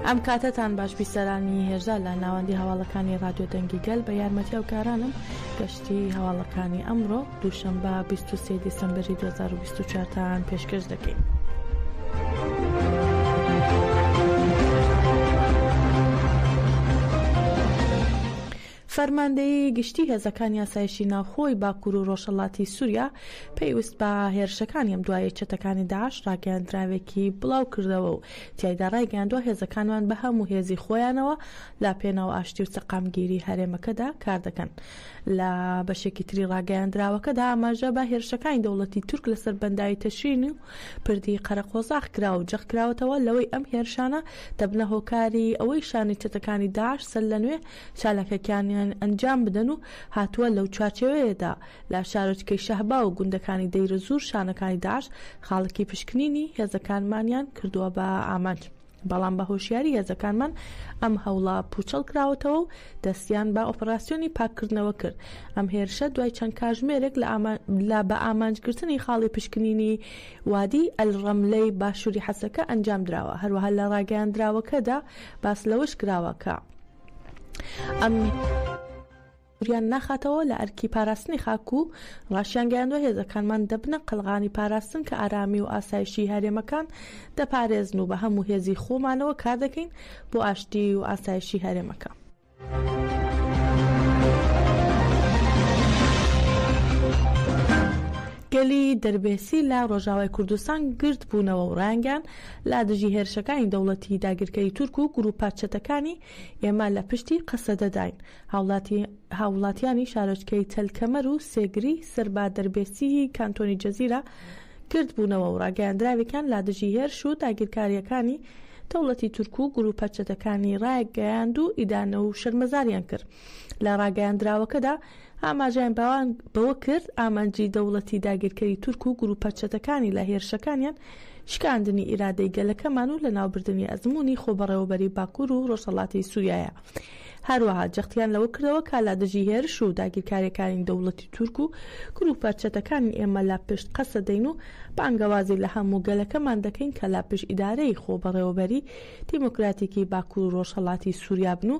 ئەم کاتتان باش بیسەرانی هێرزە لە ناوەندی هەواڵەکانی رادیۆ دەنگی گەل بە یارمەتی ئەوکارانم گەشتی هەواڵەکانی ئەمڕۆ دووشەمبە 23 دیسەمبەری 2024 تان پێشکەش دەکەین. فەرماندەی گشتی هێزەکانی یاسایشی ناوخۆی باکوور و ڕۆژهەڵاتی سووریا پێویست بە هێرشەکانی ئەم دوایە چەتەکانی داعش ڕاگەیاندراوێکی بڵاو کردەوە و تیایدا ڕایگەیاندووە هێزەکانمان بە هەموو هێزی خۆیانەوە لا پێناو ئاشتی و سەقامگیری هەرێمەکەدا کار دەکەن. لە بەشێکی تری ڕاگەیاندراوەکەدا ئاماژە بە هێرشەکانی دەوڵەتی تورک لەسەر بەنداوی تەشرین و پردی قەرەقۆزاق کراوە و جەخکراوەتەوە لەوەی ئەم هێرشانە دەبنە هۆکاری ئەوەی شانی چەتەکانی داعش سەر لە نوێ چالاکەکانیان ئەنجام بدەن و هاتووە لەو چارچەوەیەدا لە شارۆچکەی شەهبا و گوندەکانی دەیرە زوور شانەکانی داعش خاڵکی پشکنینی هێزەکانمانیان کردووە بە ئامانج. بەڵام بە هۆشیاری هێزەکانمان ئەم هەوڵە پوچەڵ کراوەتەوە و دەستیان بە ئۆپەراسیۆنی پاکردنەوە کرد. ئەم هێرشە دوای چەند کاتژمێرێک لە بە ئامانجگرتنی خاڵی پشکنینی وادی ئەلڕەملەی باشووری حەسەکە ئەنجام درراوە. هەروەها لە ڕاگەیاندراوەکەدا باس لەوەش کراوە کە ئەم ریان ناخاتەوە لە ئەرکی پاراستنی خاک و ڕاشیان گەیاندووە هێزەکانمان دەبنە قەلغانی پاراستن کە ئارامی و ئاسایشی هەرێمەکان دەپارێزن و بە هەموو هێزی خۆمانەوە کار دەکەین بۆ ئاشتی و ئاسایشی هەرێمەکە. گەلی دەربێسی لە ڕۆژاوای کوردستان گرت بوونەوە و ڕانگەیان لا دژی هێرشەکانی دەوڵەتی داگیرکەری تورک و گروپە چەتەکانی ئێمە لە پشتی قەسەدەداین. هاوڵاتیانی شارۆچکەی تەلکەمەر و سێگری سەربا دەربێسی کانتۆنی جەزیرە گرت بوونەوە و ڕاگەیاندراوێکیان لا دژی هێرش و داگیرکاریەکانی دەوڵەتی تورک و گروپە چەتەکانی ڕایگەیاند و ئیدانە و شەرمەزاریان کرد. لە ڕاگەیاندراوەکەدا ئاماژیان بەوە کرد ئامانجی دەوڵەتی داگیرکەری تورک و گروپە چەتەکانی لە هێرشەکانیان شکاندنی ئیرادەی گەلەکەمان و لە ناوبردننی ئەزمموی خۆبەڕێوەبەری باکوور و ڕۆژهەڵاتی سووریایە. هەروەها جەختیان لەوە کردەوە کە لا دژی هێرش و داگیرکاریەکانی دەوڵەتی تورک و گروپە چەتەکانی ئێمە لا پشت قەسە دەین و بانگەوازی لە هەموو گەلەکەمان دەکەین کە لا پشت ئیدارەی خۆبەڕێوەبەری دیموکراتیکی باکوور و ڕۆژهەڵاتی سووریا بن و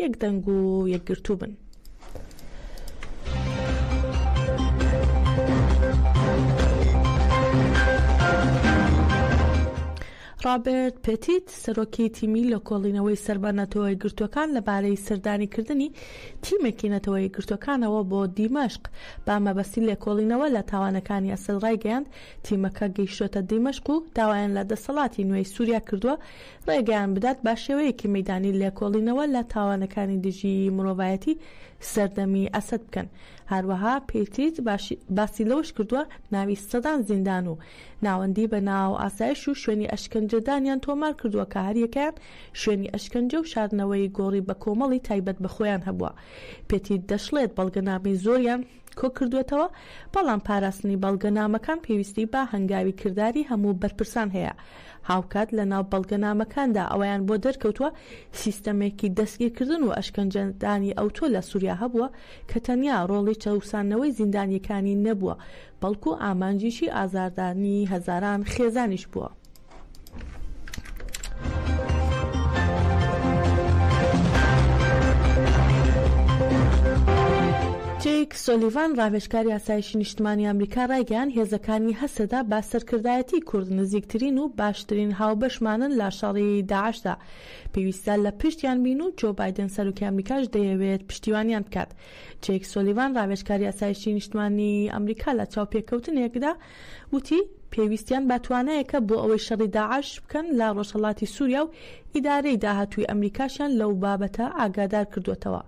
یەک دەنگ و یەکگرتوو بن. رابرت پێتیت سەرۆکی تیمی لە کۆڵینەوەی سەربانەتەوەی گرتوەکان لەبارەی سەردانیکردنی تیمێکی نەتەوەی گرتوەکانەوە بۆ دیمەشق با مەبەستی لێکۆڵینەوە لە تاوانەکانی ئەسڵ ڕایگەیاند. تیمەکە گەیشتۆتە دیمەشق و داوایان لە دەسەڵاتی نوێی سووریا کردووە ڕێگەیان بدات با شێوەیەکی مەیدانی لێکۆڵینەوە لە تاوانەکانی دژی مرۆڤایەتی سەردەمی ئەسەد بکەن. هەروەها پێتیت باسی لەوەش کردووە ناوی سەدان زیندان و ناوەندی بە ناو ئاسایش و شوێنی ئەشکەنجەدانیان تۆمار کردووە کە هەریەکەیان شوێنی ئەشکەنجە و شاردنەوەی گۆڕی بە کۆمەڵی تایبەت بە خۆیان هەبووە. پێتیت دەشڵێت بەڵگەنامەی زۆریان کۆ کردوێتەوە بەڵام پاراستنی بەڵگەنامەکان پێویستی بە هەنگاوی کردداری هەموو بەرپرسان هەیە. هاوکات لە ناو بەڵگەنامەکاندا ئەویان بۆ دەرکەوتووە سیستەمێکی دەستگیرکردن و ئەشکەنجەدانی ئەوتۆ لە سووریا هەبووە کە تەنیا ڕۆڵی چەوسانەوەی زیندانیەکانی نەبووە بەڵکو ئامانجیشی ئازاردانی هەزاران خێزانیش بووە. جێک سۆلیڤان ڕاوێژکاری ئاسایشی نیشتمانی ئەمریکا ڕایگەیاند هێزەکانی هەسەدا با سەرکردایەتی کورد نزیکترین و باشترین هاوبەشمانن لە شەڕی داعشدا. پێویستە لە پشتیان بین و جۆ بایدن سەرۆکی ئەمریکاش دەیەوێت پشتیوانیان بکات. جێک سۆلیڤان ڕاوێژکاری ئاسایشی نیشتمانی ئەمریکا لە چاوپێکەوتنێکدا وتی پێویستیان باتوانەیەکە بۆ ئەوەی شەڕی داعش بکەن لە ڕۆژهەڵاتی سووریا و ئیدارەی داهاتووی ئەمریکاشیان لەو بابەتە ئاگادار کردوێتەوە.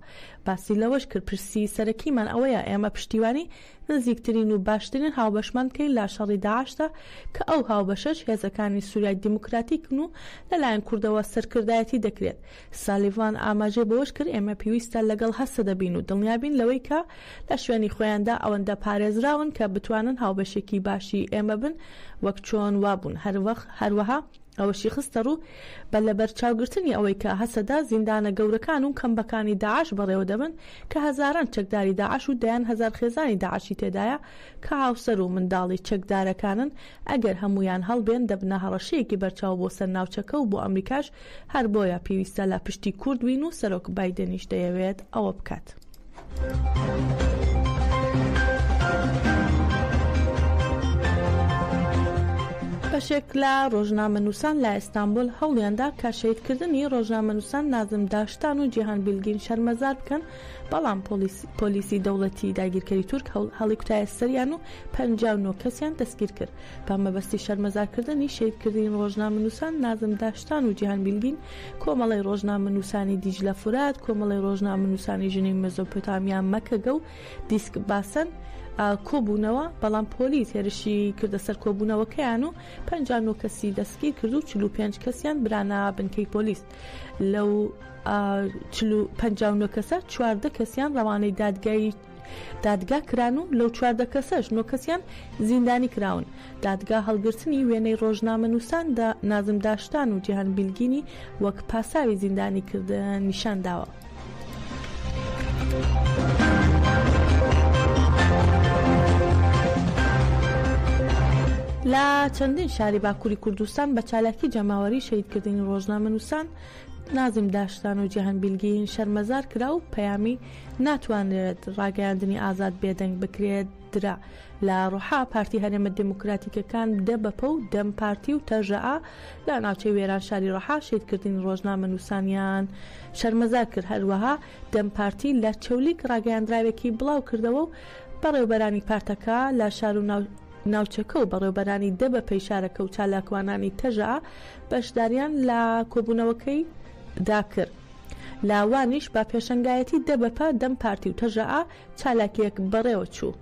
باسی لەوەش کرد پرسی سەرەکیمان ئەوەیە ئێمە پشتیوانی نزیکترین و باشترین هاوبەشمان بکەین لە شەڕی داعشدا کە ئەو هاوبەشەش هێزەکانی سووریای دیموکراتیکن و لەلایەن کوردەوە سەرکردایەتی دەکرێت. سالیڤان ئاماژەی بەوەش کرد ئێمە پێویستە لەگەڵ هەسە دەبین و دڵنیابین لەوەی کە لە شوێنی خۆیاندا ئەوەندە پارێزراون کە بتوانن هاوبەشێکی باشی ئێمە بن وەک چۆن وابوون. هەروەها ئەوەشی خستە ڕوو بە لە بەرچاوگرتنی ئەوەی کە هەسەدا زیندانە گەورەکان و کەمبەکانی داعش بەڕێوە دەبن کە هەزاران چەکداری داعش و دەیان هەزار خێزانی داعشی تێدایە کە هاوسەر و منداڵی چەکدارەکانن ئەگەر هەمویان هەڵبێن دەبنە هەڕەشەیەکی بەرچاو بۆ سەرناوچەکە و بۆ ئەمریکاش هەر بۆیە پێویستە لە پشتی کورد بین و سەرۆک بایدەنیش دەیەوێت ئەوە بکات. بەشێک لە ڕۆژنامەنووسان لە ئێستانبول هەوڵیاندا کە شەیدکردنی ڕۆژنامەنووسان نازم داشتان و جیهان بیلگین شەرمەزار بکەن، بەڵام پۆلیسی دەوڵەتی داگیرکەری تورک هەڵی کوتایە سەریان و 59 کەسیان دەستگیر کرد. بە مەبەستی شەرمەزارکردنی شەیدکردنی ڕۆژنامەنووسان نازم داشتان و جیهان بیلگین، کۆمەڵی ڕۆژنامەنووسانی دیجلە فورات، کۆمەڵی ڕۆژنامەنووسانی ژنەی مێزۆپۆتامیا مەکەگە و دیسک باسن کۆبوونەوە، بەڵام پۆلیس هێرشی کردە سەر کۆبوونەوەکەیان و 59 کەسی دەستگیر کرد و 45 کەسیان برانە بنکەی پۆلیس. لەو 59 کەسە 14 کەسیان ڕەوانەی دادگا کران و لەو 14 کەسەش 9 کەسیان زیندانی کراون. دادگا هەڵگرتنی وێنەی ڕۆژنامەنووسان نازم داشتان و جیهان بیلگینی وەک پاساوی زیندانی کردن نیشان داوە. لە چەندین شاری باکووری کوردستان بە چالاکی جەماوەری شەیدکردنی ڕۆژنامەنووسان نازم داشتان و جیهان بیلگین شەرمەزار کرا و پەیامی ناتوانرێت ڕاگەیاندنی ئازاد بێدەنگ بکرێت درا. لە ڕۆحا پارتی هەرێمە دموکراتیکەکان دە بەپە و دەم پارتی و تەژەئا لە ناوچەی وێران شاری ڕۆحا شەیدکردنی ڕۆژنامەنووسانیان شەرمەزار کرد. هەروەها دەم پارتی لە چەولیک ڕاگەیاندراوێکی بڵاو کردەوە و بەڕێوەبەرانی پارتەکە لە شار و ناوچەکە و بەڕێوەبەرانی دە بە پەیشارەکە و چالاکوانانی تەژە بەشداریان لە کۆبوونەوەکەی داکرد. لاوانیش با پێشنگایەتی دە بەپە دەم پارتی و تەژە چالاکیەک بەڕێوە چوو.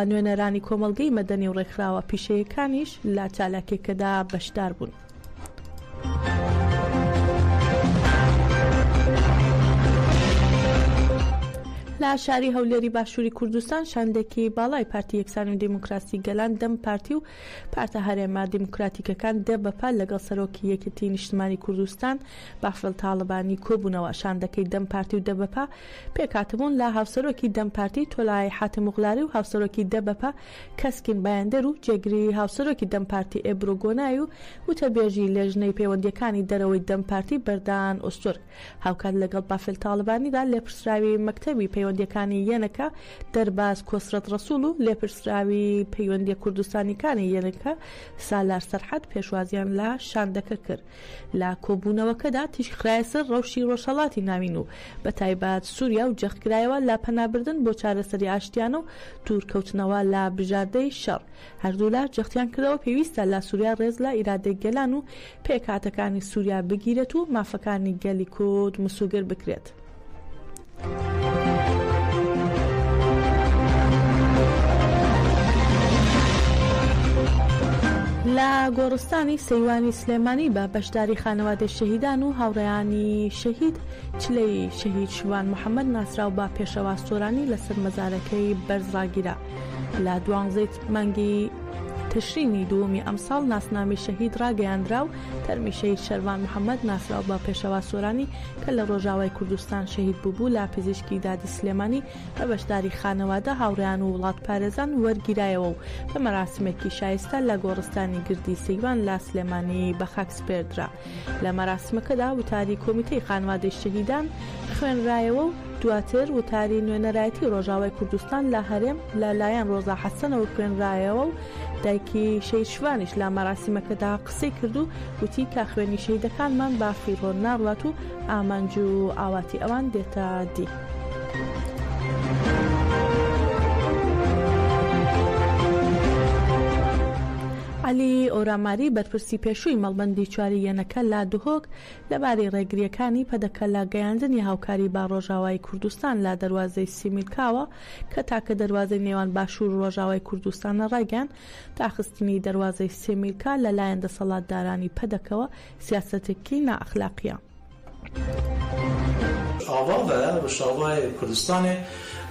نوێنەرانی کۆمەڵگەی مەدەنی و ڕێکخراوە پیشەیەکانیش لە چالاکیەکەدا بەشدار بوون. لە شاری هەولێری باشووری کوردستان شاندێکی باڵای پارتی یەکسانی و دیموکراسی گەلان دەم پارتی و پارتە هەرێمە دیموکراتیکەکان دە بەپە لەگەڵ سەرۆکی یەکێتی نیشتمانی کوردستان بافڵ تاڵبانی کۆبوونەوە. شاندەکەی دەم پارتی و دە بەپە پێکاتبوون لە هاوسەرۆکی دەم پارتی تۆلای حاتم موغڵاری و هاوسەرۆکی دە بەپە کەسکین بەیاندەر و جێگری هاوسەرۆکی دەم پارتی ئێبرۆ گۆنای و وتەبێژی لێژنەی پەیوەندیەکانی دەرەوەی دەم پارتی بەردان ئۆستۆرگ هاوکات لەگەڵ بافڵ تاڵبانیدا لێپرسراوی مەکتەبی پەیوەندیەکانی یەنەکە دەرباز کۆسرەت ڕەسوول و لێپرسراوی پەیوەندیە کوردستانیەکانی یەنەکە سالار سەرحەد پێشوازیان لە شاندەکە کرد. لە کۆبوونەوەکەدا تیشخرایە سەر ڕەوشی ڕۆژهەڵاتی ناوین و بە تایبەت سووریا و جەختکرایەوە لە پەنابردن بۆ چارەسەری ئاشتیان و دوورکەوتنەوە لە بژاردەی شەڕ. هەردوو لار جەختیان کردەوە پێویستە لە سووریا ڕێز لە ئیرادەی گەلان و پێکاتەکانی سووریا بگیرێت و مافەکانی گەلی کورد مسووگر بکرێت. لە گۆڕستانی سەیوانی سلێمانی بە بەشداری خانەوادەی شەهیدان و هاوڕێیانی شەهید چلەی شەهید شوان محەممەد ناسراو بە پێشەوا سۆرانی لەسەر مەزارەکەی بەرزڕاگیرا. لە 12 مانگی تشرینی دووەمی ئەمساڵ ناسنامی شەهید ڕاگەیاندرا و تەرمی شەهید شەروان محەممەد ناسراو بە پێشەوا سۆرانی کە لە ڕۆژاوای کوردستان شەهید بوو لە پزیشکی دادی سلێمانی بە بەشداری خانەوادە هاوڕێیان و وڵات پارێزان وەرگیرایەوە و بە مەراسمێکی شایستە لە گۆڕستانی گردی سەیوان لە سلێمانی بە خاک سپێردرا. لە مەراسمەکەدا وتاری کۆمیتەی خانەوادەی شەهیدان خوێنرایەوە و دواتر وتاری نوێنەرایەتی ڕۆژاوای کوردستان لە هەرێم لەلایەن ڕۆزا حەسەنەوە خوێنرایەوە و دایکی شەهید شوانیش لە مەراسمەکەدا قسەی کرد و وتی کە خوێنی شەهیدەکانمان با فیڕۆ ناڕوات و ئامانج و ئاواتی ئەوان دێتە دی. علی ئۆراماری بەرپرسی پێشووی مەڵبەندی چواری یەنەکە لە دوهۆک لەبارەی ڕێگریەکانی پەدەکە لە گەیاندنی هاوکاری با ڕۆژاوای کوردستان لە دەواازەی سیمیلکاوە کە تاکە دەواازەی نێوان باشوور ڕۆژاوای کوردستانە ڕایگەان تاخستنی دەواازەی سیمیلکا لەلایەن دەسەڵاتدارانی پەدەکەوە سیاسەتێکی نائەخلاقیە. ئاوا بە ڕۆژاوای کوردستانê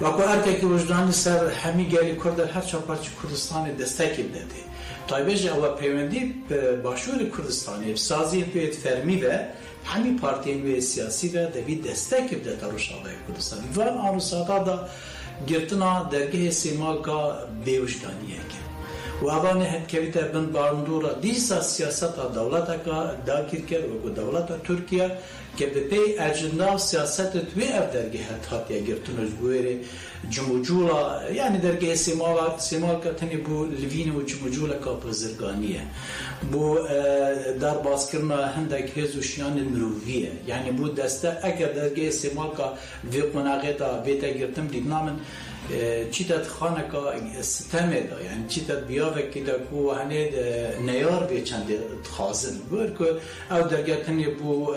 وەکو هەرکێکی وجدانی سەر هەمی گەلی کوردە هەر چاپارچی کوردستانی دەستێکی بدەێ طایبه او پیوندی باشور کردستانی سازی پیت فرمی و همی پارتین و سیاسی و دوید دستک بده تا روشاوای کردستانی و آنوساتا دا گرتنا درگه سیماکا بیوشدانیه که و اوانه هم کویت بند باندورا دیسا سیاست دولتا دا کرد و دولت ترکیه که به پی اجندا سیاست توی اف درگه هاتیه گرتنوش بویره جموجولا یعنی درگه سیماکا تنی بو لوین و جموجولا کا بزرگانیه بو در بازکرنا هندک هزوشیان مروویه یعنی بو دسته اگر درگه سیماکا وی قناقه دا بیتا گرتم دیدنامن چیتت خانه که ستمه دا یعنی چیتت بیاوه که دا کو هنه نیار بی چنده خازن بور که او درگتنی بو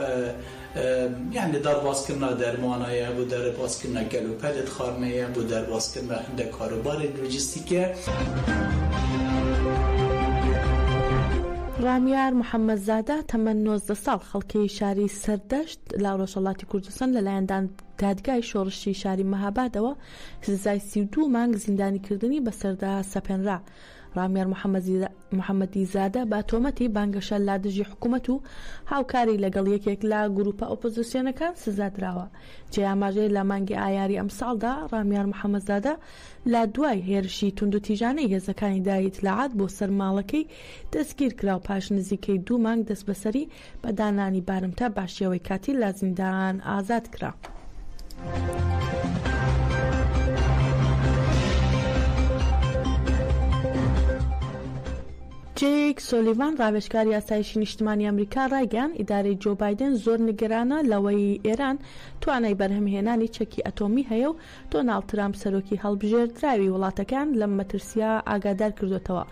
یعنی در باز کرنا درمانه بو در باز کرنا گلوپلت خارنه بو در باز کرنا هنده کاروبار لوجستیکه. رامیار محەممەد زادا تەمەەن 19 ساڵ خەڵکی شاری سەردەشت لە ڕۆژهەڵاتی کوردستان لەلایەندان دادگای شۆڕشی شاری مەهابادەوە سزای 32 مانگ زیندانیکردنی بەسەردا سەپێنرا. رامیار محەممەدی زادە بە تۆمەتی بانگەشە لا دژی حکوومەت و هاوکاری لەگەڵ یەکێک لە گروپە ئۆپۆزیسیۆنەکان سزادراوە. جێاماژەی لە مانگی ئایاری ئەم ساڵدا رامیار محەممەد زادە لا دوای هێرشی تونند و تیژانەی هێزەکانی دایت لەعات بۆ سەر ماڵەکەی دەستگیر کرا و پاش نزیکەی 2 مانگ دەست بەسەری بە دانانی بارمتە باشیەوەی کاتی لە زیندان ئازاد کرا. جیک سۆلیڤان ڕاوێژکاری یاسایشی نیشتیمانی ئەمریکا ڕایگەیاند ئیدارەی جۆ بایدن زۆر نیگەرانە لەوەی ئێران توانای بەرهەمهێنانی چەکی ئەتۆمی هەیە و دۆناڵد ترامپ سەرۆکی هەڵبژێردراوی وڵاتەکان لەم مەترسیە ئاگادار کردوێتەوە.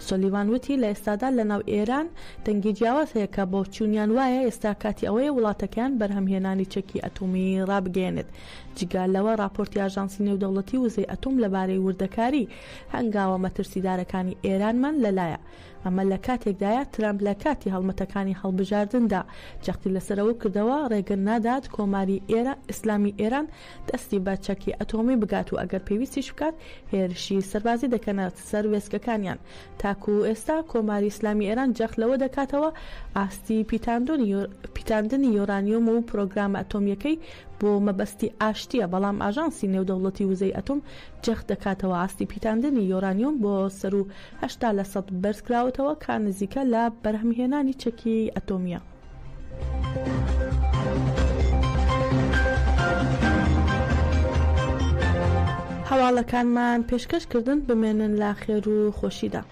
سۆلیڤان وتی لە ئێستادا لەناو ئێران دەنگی جیاواز هەیە کە بۆ چوونیان وایە ئێستا کاتی ئەوەیە وڵاتەکان بەرهەمهێنانی چەکی ئەتۆمی ڕابگەێنێت. جگال لەوە راپۆرتی ئاژانسی نێودەوڵەتی وزەی ئەتۆم لەبارەی وردەکاری هەنگاوە مەترسیدارەکانی ئێرانمان لەلایە. ئەمە لە کاتێکدایە ترامپ لە کاتی هەڵمەتەکانی هەڵبژاردندا جەختی لەسەرەوە کردەوە ڕێگەن نادات کۆماری ئیسلامی ئێران دەستی بە چەکی ئەتۆمی بگات و ئەگەر پێویستیش بکات هێرشی سەربازی دەکەنات سەر وێستگەکانیان. تاکو ئێستا کۆماری ئیسلامی ئێران جەخت لەوە دەکاتەوە ئاستی پیتاندنی یۆرانیۆم و پرۆگرامە ئەتۆمیەکەی بۆ مەبەستی ئاشتیە، بەڵام ئاژانسی نێودەوڵەتی وزەی ئەتۆم جەخت دەکاتەوە ئاستی پیتاندنی یۆرانیۆم بۆ سەر و 80% بەرزکراوەتەوە کە نزیکە لە بەرهەمهێنانی چەکی ئەتۆمیە. هەواڵەکانمان پێشکەشکردن بمێنن لا خێر و خۆشیدا.